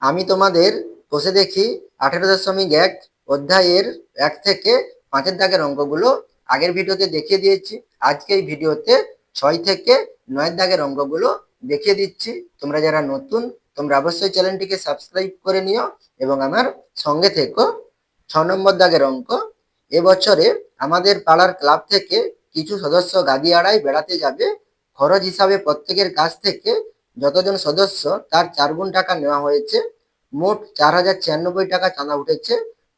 আমি তোমাদের বসে দেখি 18.1 অধ্যায়ের 1 থেকে 5-এর দাগের অঙ্কগুলো আগের ভিডিওতে দেখিয়ে দিয়েছি। আজকে এই ভিডিওতে 6 থেকে 9-এর দাগের অঙ্কগুলো দেখিয়ে দিচ্ছি। তোমরা যারা নতুন তোমরা অবশ্যই চ্যানেলটিকে সাবস্ক্রাইব করে নিও এবং আমার সঙ্গে থেকো। 6 নম্বর দাগের অঙ্ক, এবছরে আমাদের পাড়ার ক্লাব থেকে কিছু সদস্য গাদিয়াড়ায় বেড়াতে যাবে। খরচ হিসাবে প্রত্যেকের কাছ থেকে যতজন সদস্য তার 4 গুণ টাকা নেওয়া হয়েছে। মোট 4096 টাকা চাঁদা উঠেছে।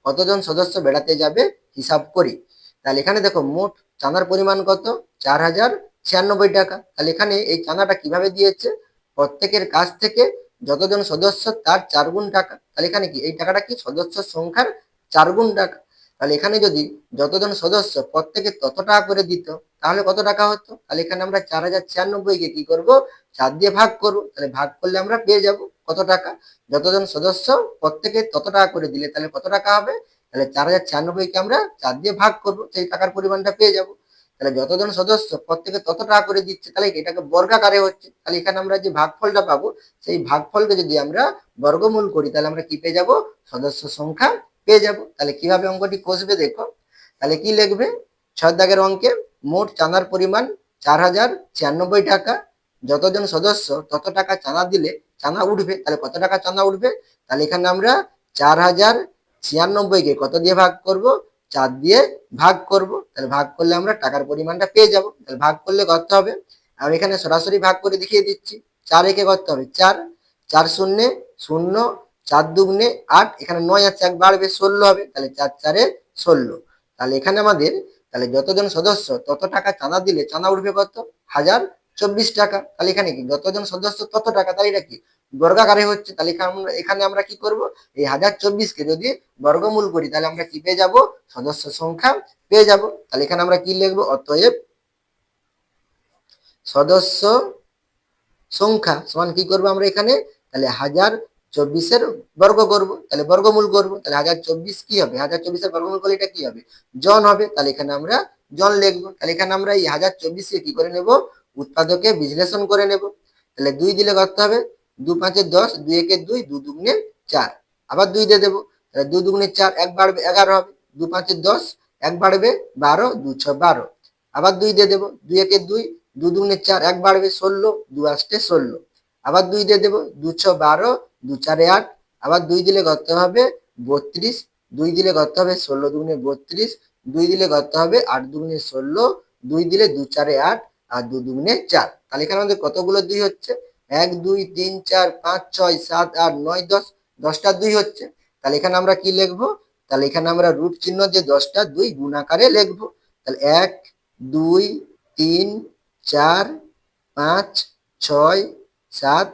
কতজন সদস্য বেড়াতে যাবে হিসাব করি। তাহলে এখানে দেখো মোট চাঁদার পরিমাণ কত, 4096 টাকা। তাহলে এখানে এই চাঁদাটা কিভাবে দিয়েছে, প্রত্যেকের কাছ থেকে যতজন সদস্য তার 4 গুণ টাকা। তাহলে এখানে কি এই টাকাটা কি সদস্য সংখ্যার 4 গুণ টাকা। তাহলে এখানে যদি যতজন সদস্য প্রত্যেকে তত টাকা করে দিত তাহলে কত টাকা হতো। তাহলে এখানে আমরা 4096 কে কি করব, 4 দিয়ে ভাগ করব। তাহলে ভাগ করলে আমরা পেয়ে যাব কত টাকা। যতজন সদস্য প্রত্যেকে তত টাকা করে দিলে তাহলে কত টাকা হবে। তাহলে 4096 কে আমরা 4 দিয়ে ভাগ করব, সেই টাকার পরিমাণটা পেয়ে যাব। তাহলে যতজন সদস্য প্রত্যেকে তত টাকা করে দিচ্ছে তাহলে এটাকে বর্গাকারে হচ্ছে। তাহলে এখানে আমরা যে ভাগফলটা পাবো সেই ভাগফলকে যদি আমরা বর্গমূল করি তাহলে আমরা কি পেয়ে যাব, সদস্য সংখ্যা পেয়ে যাব। তাহলে কিভাবে অঙ্কটি কষবে দেখো। তাহলে কি লিখবে, 6 দাগের অঙ্কে মোট চাঁদার পরিমাণ 4096 টাকা। যতজন সদস্য তত টাকা চাঁদা দিলে চাঁদা উঠবে। তাহলে কত টাকা চাঁদা উঠবে। তাহলে এখানে আমরা 4096 কে কত দিয়ে ভাগ করব, 4 দিয়ে ভাগ করব। তাহলে ভাগ করলে আমরা টাকার পরিমাণটা পেয়ে যাব। তাহলে ভাগ করলে কত হবে, আমি এখানে সরাসরি ভাগ করে দেখিয়ে দিচ্ছি। 4 একে কত হবে 4, 4 শূন্যে 0, 4 দুগুণে 8, এখানে 9 আছে 1 বাড়বে 16 হবে। তাহলে 4 4-এ 16। তাহলে এখানে আমাদের তাহলে যতজন সদস্য তত টাকা চাঁদা দিলে চাঁদা উঠবে কত, 1024 টাকা। তাহলে এখানে কি যতজন সদস্য তত টাকা, তাহলে এটা কি বর্গাকারে হচ্ছে। তাহলে এখানে আমরা কি করব, এই 1024 কে যদি বর্গমূল করি তাহলে আমরা কি পেয়ে যাব, সদস্য সংখ্যা পেয়ে যাব। তাহলে এখানে আমরা কি লিখবো, অতএব সদস্য সংখ্যা সমান কি করবো আমরা এখানে, তাহলে 1024-এর বর্গ করব, তাহলে বর্গমূল করব। তাহলে 1024 কি হবে, 1024-এর বর্গমূল করলে এটা কি হবে, জন হবে। তাহলে এখানে আমরা জন লিখবো। তাহলে এখানে আমরা এই 1024-কে কি করে নেব, উৎপাদকে বিশ্লেষণ করে নেব। তাহলে 2 দিলে কত হবে, 2 5-এ 10, 2 1-এ 2, 2 দুগুণে 4, আবার 2 দিয়ে দেবো। তাহলে 2 দুগুণে 4, 1 বাড়বে 11 হবে। 2 5-এ 10, 1 বাড়বে 12, 2 6 12, আবার 2 দিয়ে দেবো। 2 1-এ 2, 2 দুগুণে 4, 1 বাড়বে 16, 2 8-এ 16, আবার 2 দিয়ে দেবো। 2 6 12, 2 4-এ 8, আবার 2 দিলে কত হবে 32, 2 দিলে কত হবে 16 দুগুণে 32, 2 দিলে কত হবে 8 দুগুণে 16, 2 দিলে 2 4-এ 8, আর 2 দুগুণে 4। তাহলে এখানে আমাদের কতগুলো 2 হচ্ছে, 1 2 3 4 5 6 7 8 9 10, 10টা 2 হচ্ছে। তাহলে এখানে আমরা কি লিখবো, তাহলে এখানে আমরা রুট চিহ্ন যে 10টা 2 গুণ আকারে লিখবো। তাহলে 1 2 3 4 5 6 7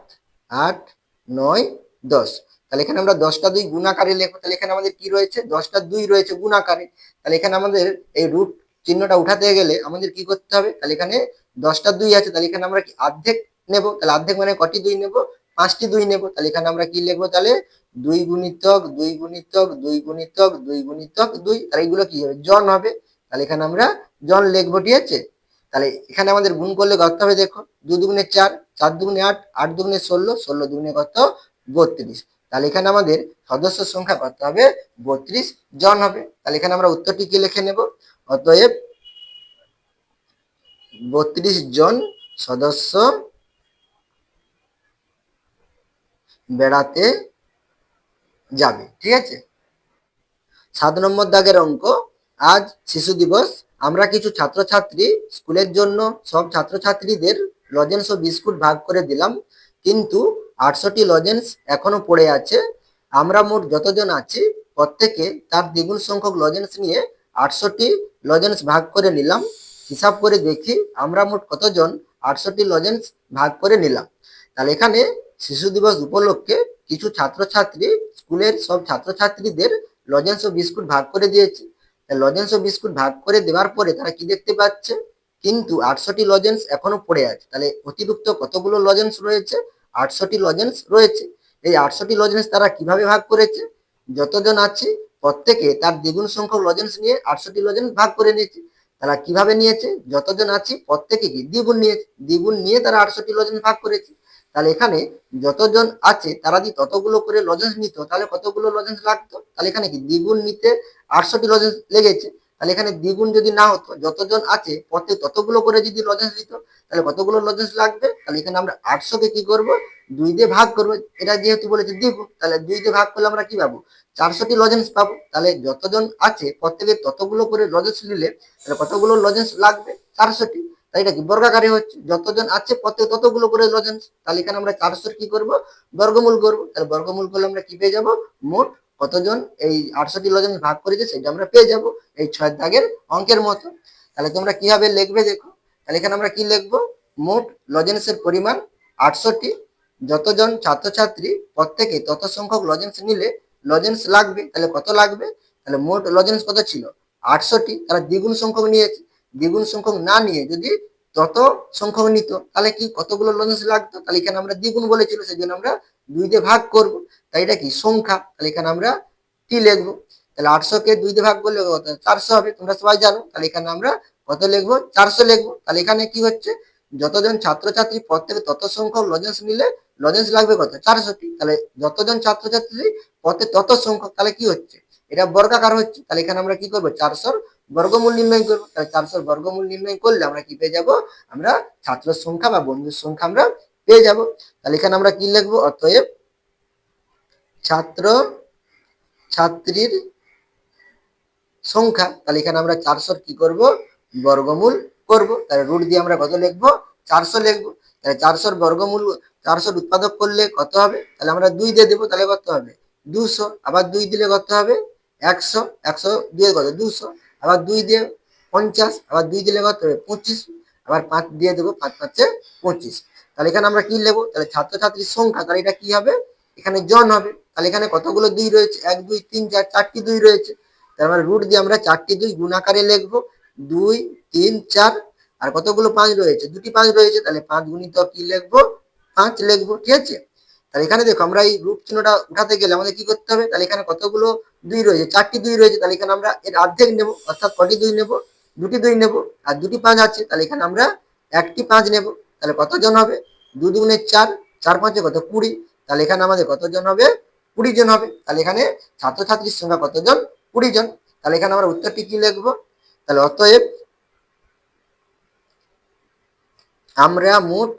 8 9 10। তাহলে এখানে আমরা 10টা 2 গুণ আকারে লিখবো। তাহলে এখানে আমাদের কি রয়েছে, 10টা 2 রয়েছে গুণ আকারে। তাহলে এখানে আমাদের এই রুট চিহ্নটা উঠাতে গেলে আমাদের কি করতে হবে, তাহলে এখানে 10টা 2 আছে, তাহলে এখানে আমরা কি অর্ধেক নেব। তাহলে অর্ধেক মানে কটি 2 নেব, 5টি 2 নেব। তাহলে এখানে আমরা কি লিখবো, তাহলে 2 গুণিতক 2 গুণিতক 2 গুণিতক 2 গুণিতক 2, তাহলে এগুলো কি হবে, জন হবে। তাহলে এখানে আমরা জন লিখবো, ঠিক আছে। তাহলে এখানে আমাদের গুণ করলে কত হবে দেখো, 2 দুগুণে 4, 4 দুগুণে 8, 8 দুগুণে 16, 16 দুগুণে কত 32। তাহলে এখানে আমাদের সদস্য সংখ্যা কত হবে, 32 জন হবে। তাহলে এখানে আমরা উত্তরটি কি লিখে নেব, অতএব 32 জন সদস্য বেড়াতে যাবে, ঠিক আছে। 7 নম্বর দাগের অঙ্ক, আজ শিশু দিবস। আমরা কিছু ছাত্রছাত্রী স্কুলের জন্য সব ছাত্রছাত্রীদের লজেন্স ও বিস্কুট ভাগ করে দিলাম, কিন্তু 800টি লজেন্স এখনো পড়ে আছে। আমরা মোট যতজন আছি প্রত্যেকে তার দ্বিগুণ সংখ্যক লজেন্স নিয়ে 800টি লজেন্স ভাগ করে নিলাম। হিসাব করে দেখি আমরা মোট কতজন 800টি লজেন্স ভাগ করে নিলাম। তাহলে এখানে শিশু দিবস উপলক্ষে কিছু ছাত্রছাত্রী স্কুলের সব ছাত্রছাত্রীদের লজেন্স ও বিস্কুট ভাগ করে দিয়েছে। লজেন্স ও বিস্কুট ভাগ করে দেওয়ার পরে তারা কি দেখতে পাচ্ছে, কিন্তু 800টি লজেন্স এখনো পড়ে আছে। তাহলে অতিরিক্ত কতগুলো লজেন্স রয়েছে, 800টি লজেন্স রয়েছে। এই 800টি লজেন্স তারা কিভাবে ভাগ করেছে, যতজন আছে প্রত্যেকে তার দ্বিগুণ সংখ্যক লজেন্স নিয়ে 800টি লজেন্স ভাগ করে নিয়েছে। তারা কিভাবে নিয়েছে, যতজন আছে প্রত্যেকে কি দ্বিগুণ নিয়েছে, দ্বিগুণ নিয়ে তারা 800টি লজেন্স ভাগ করেছে। তাহলে এখানে যতজন আছে তারা যদি ততগুলো করে লজেন্স নিত তাহলে কতগুলো লজেন্স লাগতো, তাহলে এখানে কি দ্বিগুণ নিতে 800টি লজেন্স লেগেছে। তাহলে এখানে দ্বিগুণ যদি না হতো, যতজন আছে প্রত্যেক ততগুলো করে যদি লজেন্স দিত তাহলে কতগুলো লজেন্স লাগবে, তাহলে এখানে আমরা 800কে কি করব 2 দিয়ে ভাগ করব, এটা যেহেতু বলেছে দ্বিগুণ তাহলে 2 দিয়ে ভাগ করলে আমরা কি পাবো 400টি লজেন্স পাবো। তাহলে যতজন আছে প্রত্যেকে ততগুলো করে লজেন্স নিলে তাহলে কতগুলো লজেন্স লাগবে 400টি। তাই এটা কি বর্গাকারে হচ্ছে, যতজন আছে প্রত্যেক ততগুলো করে লজেন্স, তাহলে এখানে আমরা 400 কি করব বর্গমূল করব, তাহলে বর্গমূল করলে আমরা কি পেয়ে যাব মোট কতজন এই 800টি লজেন্স ভাগ করেছে সেটা আমরা পেয়ে যাব এই 6 দাগের অঙ্কের মতো। তাহলে তোমরা কিভাবে লিখবে দেখো, তাহলে এখানে আমরা কি লিখবো মোট লজেন্সের পরিমাণ 800টি, যতজন ছাত্রছাত্রী প্রত্যেকে তত সংখ্যক লজেন্স নিলে লজেন্স লাগবে, তাহলে কত লাগবে, তাহলে মোট লজেন্স কত ছিল 800টি, তারা দ্বিগুণ সংখ্যক নিয়েছে, দ্বিগুণ সংখ্যক না নিয়ে যদি তত সংখ্যক নিত তাহলে কি কতগুলো লজেন্স লাগতো, তাহলে এখানে আমরা দ্বিগুণ বলেছিল সেই জন্য আমরা 2 দিয়ে ভাগ করব, তাই এটা কি সংখ্যা, তাহলে এখানে আমরা কি লিখবো, তাহলে 800কে 2 দিয়ে ভাগ করলে 400 হবে, তোমরা সবাই জানো, তাহলে এখানে আমরা কত লিখবো 400 লিখবো। তাহলে এখানে কি হচ্ছে যতজন ছাত্রছাত্রী প্রত্যেকে তত সংখ্যক লজেন্স নিলে লজেন্স লাগবে কত 400টি, তাহলে যতজন ছাত্রছাত্রী প্রত্যেক তত সংখ্যক, তাহলে কি হচ্ছে এটা বর্গাকার হচ্ছে, তাহলে এখানে আমরা কি করবো 400 বর্গমূল নির্ণয় করবো, তাহলে 400 বর্গমূল নির্ণয় করলে আমরা কি পেয়ে যাব আমরা ছাত্র সংখ্যা বা বন্ধুর সংখ্যা আমরা পেয়ে যাব। তাহলে এখানে আমরা কি লিখবো অতএব ছাত্র ছাত্রীর সংখ্যা, তাহলে এখানে আমরা 400 কি করব বর্গমূল করব, তাহলে রুট দিয়ে আমরা কত লিখবো 400 লিখবো, তাহলে 400 বর্গমূল 400 উৎপাদক করলে কত হবে, তাহলে আমরা 2 দিয়ে দেবো, তাহলে কত হবে 200, আবার 2 দিলে কত হবে 100, 100 দিয়ে কত 200, আবার 2 দিয়ে 50, আবার 2 দিলে কত হবে 25, আবার 5 দিয়ে দেবো 5 5 25। তাহলে এখানে আমরা কি লিখবো, তাহলে ছাত্রছাত্রীর সংখ্যা, তাহলে এটা কি হবে এখানে জন হবে, তাহলে এখানে কতগুলো 2 রয়েছে 1 2 3 4 4টি 2 রয়েছে, তার মানে রুট দিয়ে আমরা 4টি 2 গুণ আকারে লিখবো 2 3 4, আর কতগুলো 5 রয়েছে 2টি 5 রয়েছে, তাহলে 5 গুণিত কি লিখবো 5 লিখবো, ঠিক আছে। তাহলে এখানে দেখো আমরা এই রুট চিহ্নটা উঠাতে গেলে আমাদের কি করতে হবে, তাহলে এখানে কতগুলো 2 রয়েছে 4টি 2 রয়েছে, তাহলে এখানে আমরা এর অর্ধেক নেব, অর্থাৎ কটি 2 নেব 2টি 2 নেব, আর 2টি 5 আছে তাহলে এখানে আমরা একটি 5 নেব, তাহলে কতজন হবে 2 দুগুণে 4, 4 5 কত 20, তাহলে এখানে আমাদের কতজন হবে 20 জন হবে, তাহলে এখানে ছাত্রছাত্রীর সংখ্যা কতজন 20 জন। তাহলে এখানে আমরা উত্তরটি কি লিখবো, তাহলে অতএব আমরা মোট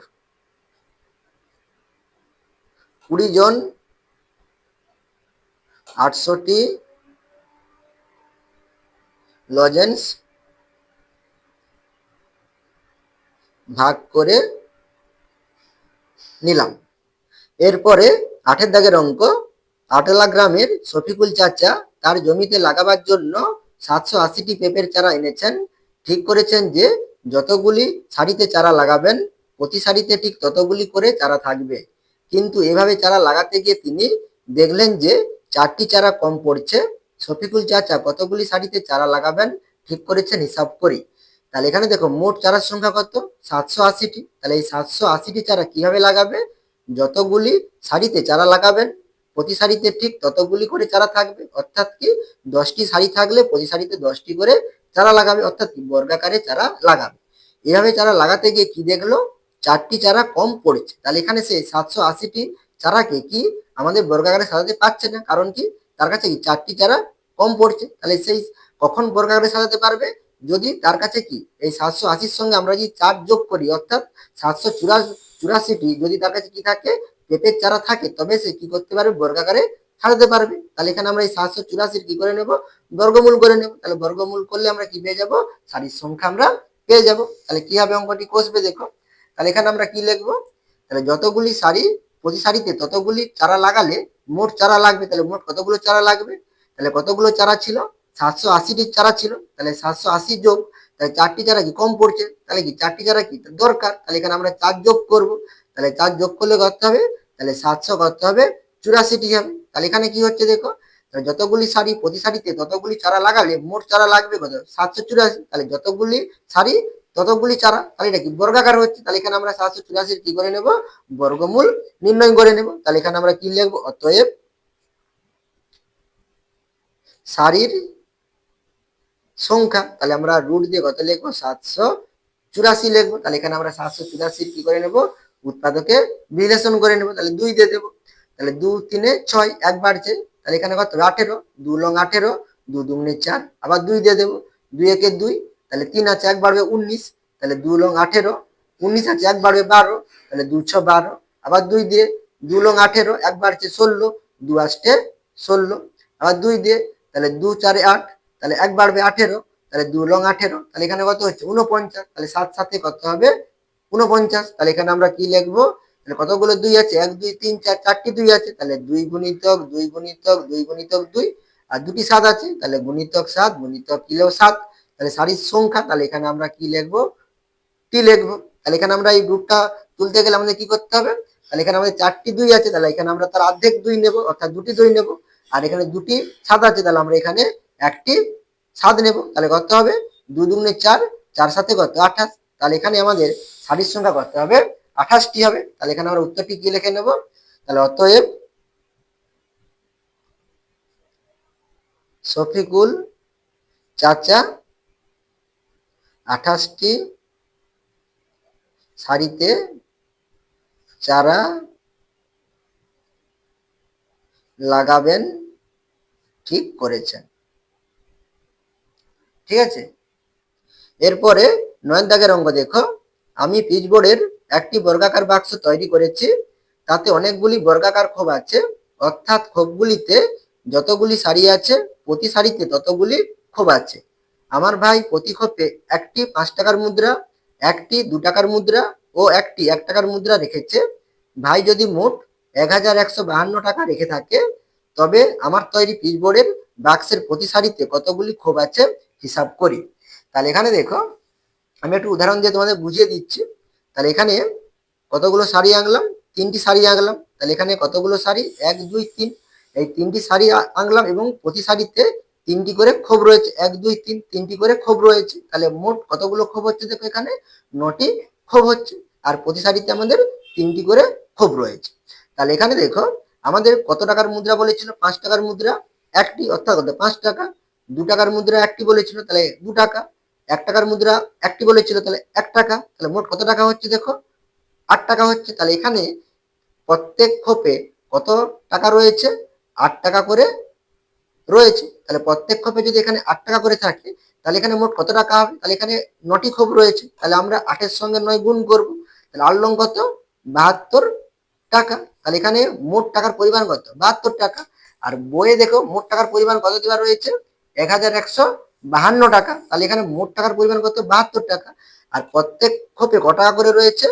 20 জন 800টি লজেন্স ভাগ করে নিলাম। এরপরে 8 দাগের অঙ্ক, আটলা গ্রামের শফিকুল চাচা তার জমিতে লাগাবার জন্য 780টি পেঁপের চারা এনেছেন, ঠিক করেছেন যে যতগুলি সারিতে চারা লাগাবেন প্রতি সারিতে ঠিক ততগুলি করে চারা থাকবে, কিন্তু এভাবে চারা লাগাতে গিয়ে তিনি দেখলেন যে 4টি চারা কম পড়ছে। শফিকুল চাচা কতগুলি সারিতে চারা লাগাবেন ঠিক করেছেন হিসাব করি। তাহলে এখানে দেখো মোট চারার সংখ্যা কত 780টি, তাহলে এই 780টি চারা কিভাবে লাগাবে, যতগুলি সারিতে চারা লাগাবেন প্রতি সারিতে ঠিক ততগুলি করে চারা থাকবে, অর্থাৎ কি 10টি সারি থাকলে প্রতি সারিতে 10টি করে চারা লাগাবে, অর্থাৎ কি বর্গাকারে চারা লাগাবে। এভাবে চারা লাগাতে গিয়ে কি দেখলো 4টি চারা কম পড়েছে, তাহলে এখানে সে 780টি চারাকে কি আমাদের বর্গাকারে সাজাতে পারছে না, কারণ কি তার কাছে কি 4টি চারা কম পড়ছে, তাহলে সেই কখন বর্গাকারে সাজাতে পারবে যদি তার কাছে কি এই 780-র সঙ্গে আমরা যদি 4 যোগ করি, অর্থাৎ 784টি যদি তার কাছে কি থাকে পেঁপের চারা থাকে, তবে সে কি করতে পারবে বর্গাকারে সাজাতে পারবে। তাহলে এখানে আমরা এই 784 কি করে নেব বর্গমূল করে নেব, তাহলে বর্গমূল করলে আমরা কি পেয়ে যাব সারির সংখ্যা আমরা পেয়ে যাব। তাহলে কি হবে অঙ্কটি কষবে দেখো, তাহলে এখানে আমরা কি লিখবো, তাহলে যতগুলি সারি প্রতি সারিতে ততগুলি চারা লাগালে মোট চারা লাগবে, তাহলে মোট কতগুলো চারা লাগবে, তাহলে কতগুলো চারা ছিল 780টি চারা ছিল, তাহলে 780 যোগ তাহলে 4টি চারা কি কম পড়ছে, তাহলে কি 4টি চারা কি দরকার, তাহলে এখানে আমরা 4 যোগ করব, তাহলে 4 যোগ করলে কত হবে, তাহলে 700 কত হবে 84টি হবে। তাহলে এখানে কি হচ্ছে দেখো, যতগুলি সারি প্রতি সারিতে ততগুলি চারা লাগালে মোট চারা লাগবে কত 784, তাহলে যতগুলি সারি ততগুলি চারা, তাহলে এটা কি বর্গাকার হচ্ছে, তাহলে এখানে আমরা 784 কি করে নেব বর্গমূল নির্ণয় করে নেব। তাহলে এখানে আমরা কি লিখবো অতএব সারির সংখ্যা, তাহলে আমরা রুট দিয়ে কত লিখবো 784 লিখবো, তাহলে এখানে আমরা 784 কি করে নেব উৎপাদকে বিশ্লেষণ করে নেবো, তাহলে 2 দিয়ে দেবো। তাহলে 2 3 6 এক বাড়ছে, তাহলে এখানে কত 18, 2 লং 18, 2 দুগুণে 4, আবার 2 দিয়ে দেবো। 2 একে 2, তাহলে 3 আছে এক বাড়বে 19, তাহলে 2 লং 18, 19 আছে এক বাড়বে 12, তাহলে 2 6 12, আবার 2 দিয়ে 2 লং 18 এক বাড়ছে 16, 2 আসতে 16, আবার 2 দিয়ে তাহলে 2 4 8, তাহলে এক বাড়বে 18, তাহলে 2 লং 18, তাহলে এখানে কত হচ্ছে 49, তাহলে 7 7 কত হবে 49, তাহলে এখানে আমরা কি লিখবো, তাহলে কতগুলো 2 আছে 1 2 3 4, 4টি 2 আছে, তাহলে 2 গুণিতক 2 গুণিতক 2 গুণিতক 2, আর দুটি 7 আছে, তাহলে গুণিতক 7 গুণিতক কিলো 7, তাহলে সারির সংখ্যা, তাহলে এখানে আমরা কি লিখবো টি লিখবো। তাহলে এখানে আমরা এই গ্রুপটা তুলতে গেলে আমাদের কি করতে হবে, তাহলে এখানে আমাদের 4টি 2 আছে, তাহলে এখানে আমরা তার অর্ধেক 2 নেব, অর্থাৎ দুটি 2 নেব, আর এখানে দুটি 7 আছে, তাহলে আমরা এখানে একটি 7 নেব, তাহলে কত হবে 2 দুগুণে 4, 4 7 কত 28, তাহলে এখানে আমাদের সারির সংখ্যা কত হবে 28টি হবে। তাহলে এখানে আমরা উত্তরটি কি লিখে নেব, তাহলে অতএব শফিকুল চাচা 28টি সারিতে চারা লাগাবেন ঠিক করেছেন। ঠিক আছে, এরপরে 9 দাগের অঙ্ক দেখো, আমি পিচবোর্ডের একটি বর্গাকার বাক্স তৈরি করেছি, তাতে অনেকগুলি বর্গাকার খোপ আছে, অর্থাৎ খোপগুলিতে যতগুলি সারি আছে প্রতি সারিতে ততগুলি খোপ আছে। আমার ভাই প্রতি খোপে একটি 5 টাকার মুদ্রা, একটি 2 টাকার মুদ্রা ও একটি 1 টাকার মুদ্রা রেখেছে। ভাই যদি মোট 1152 টাকা রেখে থাকে, তবে আমার তৈরি পিচবোর্ডের বাক্সের প্রতি সারিতে কতগুলি খোপ আছে হিসাব করি। তাহলে এখানে দেখো, আমি একটু উদাহরণ দিয়ে তোমাদের বুঝিয়ে দিচ্ছি। তাহলে এখানে কতগুলো সারি আঁকলাম, 3টি সারি আঁকলাম, তাহলে এখানে কতগুলো সারি 1 2 3, এই 3টি সারি আঁকলাম এবং প্রতি সারিতে 3টি করে খোপ রয়েছে, 1 2 3, 3টি করে খোপ রয়েছে, তাহলে মোট কতগুলো খোপ হচ্ছে দেখো এখানে 9টি খোপ হচ্ছে, আর প্রতি সারিতে আমাদের 3টি করে খোপ রয়েছে। তাহলে এখানে দেখো, আমাদের কত টাকার মুদ্রা বলেছিল 5 টাকার মুদ্রা একটি, অর্থাৎ কত 5 টাকা, 2 টাকার মুদ্রা একটি বলেছিল, তাহলে 2 টাকা, 1 টাকার মুদ্রা একটি বলেছিল, তাহলে 1 টাকা, তাহলে মোট কত টাকা হচ্ছে দেখো 8 টাকা হচ্ছে। তাহলে এখানে প্রত্যেক খোপে কত টাকা রয়েছে 8 টাকা করে রয়েছে, তাহলে প্রত্যেক খোপে যদি এখানে 8 টাকা করে থাকে, তাহলে এখানে মোট কত টাকা হবে, তাহলে এখানে 9টি খোপ রয়েছে, তাহলে আমরা 8 এর সঙ্গে 9 গুণ করব, তাহলে 8 লং কত 72 টাকা, তাহলে এখানে মোট টাকার পরিমাণ কত 72 টাকা। আর বইয়ে দেখো মোট টাকার পরিমাণ কত দেওয়া রয়েছে 1152 টাকা, তাহলে এখানে মোট টাকার পরিমাণ কত 72 টাকা, আর প্রত্যেক খোপে ক টাকা করে রয়েছে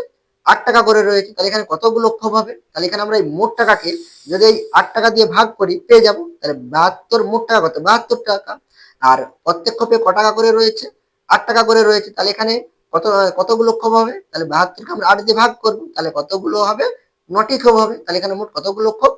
8 টাকা করে রয়েছে, তাহলে এখানে কতগুলো খোপ হবে, তাহলে এখানে আমরা এই মোট টাকাকে যদি এই 8 টাকা দিয়ে ভাগ করি পেয়ে যাব, তাহলে 72 মোট টাকা কত 72 টাকা, আর প্রত্যেক খোপে ক টাকা করে রয়েছে 8 টাকা করে রয়েছে, তাহলে এখানে কতগুলো খোপ হবে, তাহলে 72কে আমরা 8 দিয়ে ভাগ করব, তাহলে কতগুলো হবে 9টি খোপ হবে, তাহলে এখানে মোট কতগুলো খোপ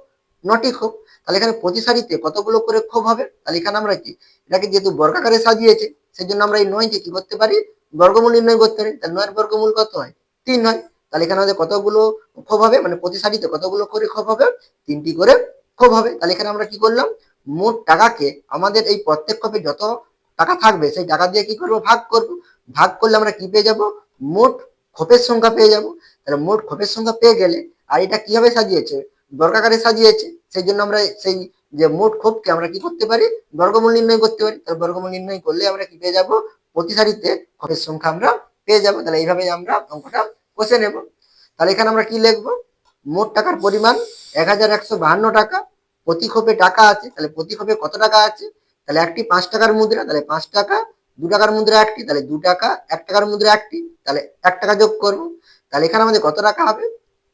9টি খোপ। তাহলে এখানে প্রতি সারিতে কতগুলো করে খোপ হবে, তাহলে এখানে আমরা কি এটাকে যেহেতু বর্গাকারে সাজিয়েছে, সেজন্য আমরা এই 9 কে কি করতে পারি বর্গমূল নির্ণয় করতে পারি, তাহলে 9 এর বর্গমূল কত হয় 3 হয়, তাহলে এখানে আমাদের কতগুলো খোপ হবে, মানে প্রতি সারিতে কতগুলো করে খোপ হবে 3টি করে খোপ হবে। তাহলে এখানে আমরা কি করলাম, মোট টাকাকে আমাদের এই প্রত্যেক খোপে যত টাকা থাকবে সেই টাকা দিয়ে কি করব ভাগ করব, ভাগ করলে আমরা কি পেয়ে যাব মোট খোপের সংখ্যা পেয়ে যাব। তাহলে মোট খোপের সংখ্যা পেয়ে গেলে, আর এটা কিভাবে সাজিয়েছে বর্গাকারে সাজিয়েছে, সেই জন্য আমরা সেই যে মোট খোপকে আমরা কি করতে পারি বর্গমূল নির্ণয় করতে পারি, তাহলে বর্গমূল নির্ণয় করলে আমরা কি পেয়ে যাব প্রতি সারিতে খোপের সংখ্যা আমরা পেয়ে যাব। তাহলে এইভাবে আমরা অঙ্কটা কষে নেব। তাহলে এখানে আমরা কি লিখবো, মোট টাকার পরিমাণ 1152 টাকা, প্রতি খোপে টাকা আছে, তাহলে প্রতি খোপে কত টাকা আছে, তাহলে একটি 5 টাকার মুদ্রা, তাহলে 5 টাকা, 2 টাকার মুদ্রা একটি, তাহলে 2 টাকা, 1 টাকার মুদ্রা একটি, তাহলে 1 টাকা যোগ করব, তাহলে এখানে আমাদের কত টাকা হবে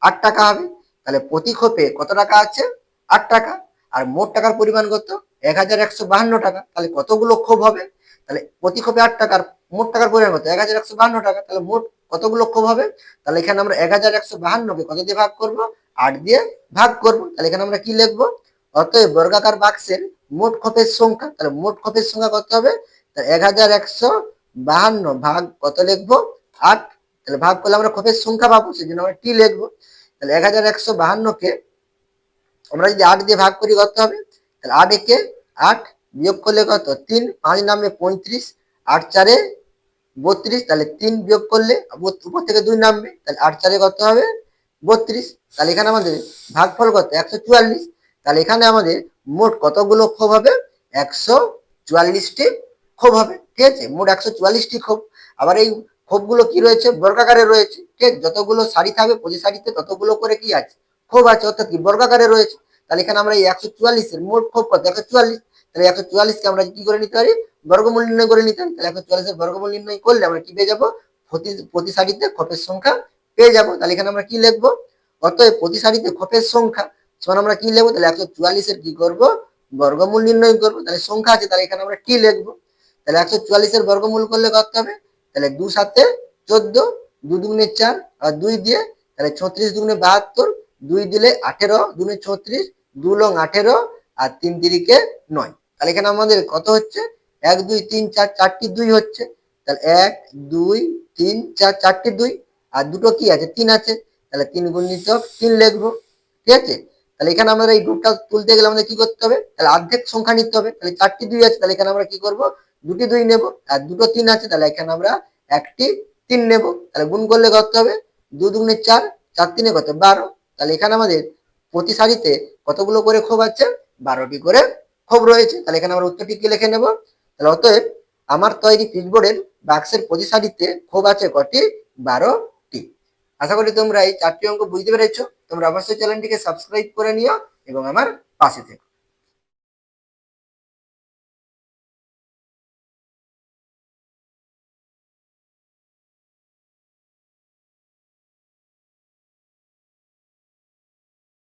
8 টাকা হবে, তাহলে প্রতি খোপে কত টাকা আছে 8 টাকা, আর মোট টাকার পরিমাণ কত 1152 টাকা, তাহলে কতগুলো খোপ হবে, তাহলে প্রতি খোপে 8 টাকার মোট টাকার পরিমাণ কত 1152 টাকা, তাহলে মোট কতগুলো খোপ হবে, তাহলে এখানে আমরা 1152 কে কত দিয়ে ভাগ করব 8 দিয়ে ভাগ করব, তাহলে এখানে আমরা কি লিখব, অতএব বর্গাকার বাক্সের মোট খোপের সংখ্যা, তাহলে মোট খোপের সংখ্যা কত হবে, তাহলে 1152 ভাগ কত লিখবো 8, তাহলে ভাগ করলে আমরা খোপের সংখ্যা পাবো, সেজন্য আমরা টি লিখবো। তাহলে 1152 কে আমরা যদি 8 দিয়ে ভাগ করি কত হবে, তাহলে 8 একে 8, বিয়োগ করলে কত 3, 5 নামে 35, 8 4 32, তাহলে 3 বিয়োগ করলে উপর থেকে 2 নামবে, তাহলে 8 4 কত হবে 32। তাহলে এখানে আমাদের ভাগফল কত 144। তাহলে এখানে আমাদের মোট কতগুলো ক্ষোভ হবে 144টি ক্ষোভ হবে, ঠিক আছে, মোট 144টি ক্ষোভ। আবার এই ক্ষোভগুলো কি রয়েছে বর্গাকারে রয়েছে, ঠিক আছে, যতগুলো সারি থাকবে প্রতি সারিতে ততগুলো করে কি আছে ক্ষোভ আছে, অর্থাৎ কি বর্গাকারে রয়েছে। তাহলে এখানে আমরা এই 144 এর মোট ক্ষোভ কত 144। তাহলে 144 কে আমরা কি করে নিতে পারি বর্গমূল নির্ণয় করে নিতে পারি। তাহলে 144 এর বর্গমূল নির্ণয় করলে আমরা কি পেয়ে যাবো প্রতি সারিতে ক্ষোভের সংখ্যা পেয়ে যাবো। তাহলে এখানে আমরা কি লিখবো অতএব প্রতি সারিতে ক্ষোভের সংখ্যা সমান আমরা কি লিখবো তাহলে 144 এর কি করবো বর্গমূল নির্ণয় করবো। তাহলে সংখ্যা আছে তাহলে এখানে আমরা টি লিখবো। তাহলে 144 এর বর্গমূল করলে কত হবে তাহলে 2 7 14, 2 দুগুণে 4 আর 2 দিয়ে তাহলে 36 দুগুণে 72, 2 দিলে 18 দুগুণে 36, 2 লং 18 আর 3 তিরিকে 9। তাহলে এখানে আমাদের কত হচ্ছে 1 2 3 4 চারটি 2 হচ্ছে। তাহলে 1 2 3 4 চারটি 2 আর দুটো কি আছে 3 আছে। তাহলে 3 গুণিতক 3 লিখবো, ঠিক আছে। তাহলে এখানে আমরা এই রূপটা তুলতে গেলে আমাদের কি করতে হবে তাহলে অর্ধেক সংখ্যা নিতে হবে। তাহলে চারটি 2 আছে তাহলে এখানে আমরা কি করব দুটি 2 নেব, আর দুটো 3 আছে তাহলে এখানে আমরা একটি 3 নেব। তাহলে গুণ করলে কত হবে 2 দুগুণে 4, 4 3 কত 12। তাহলে এখানে আমাদের প্রতি সারিতে কতগুলো করে ক্ষোভ আছে 12টি করে ক্ষোভ রয়েছে। তাহলে এখানে আমরা উত্তরটি কি লিখে নেব তাহলে অতএব আমার তৈরি পিচবোর্ডের বাক্সের প্রতি সারিতে ক্ষোভ আছে কটি 12টি। আশা করি তোমরা এই 4টি অঙ্ক বুঝতে পেরেছো। তোমরা অবশ্যই চ্যানেলটিকে সাবস্ক্রাইব করে নিও এবং আমার পাশে থেকো।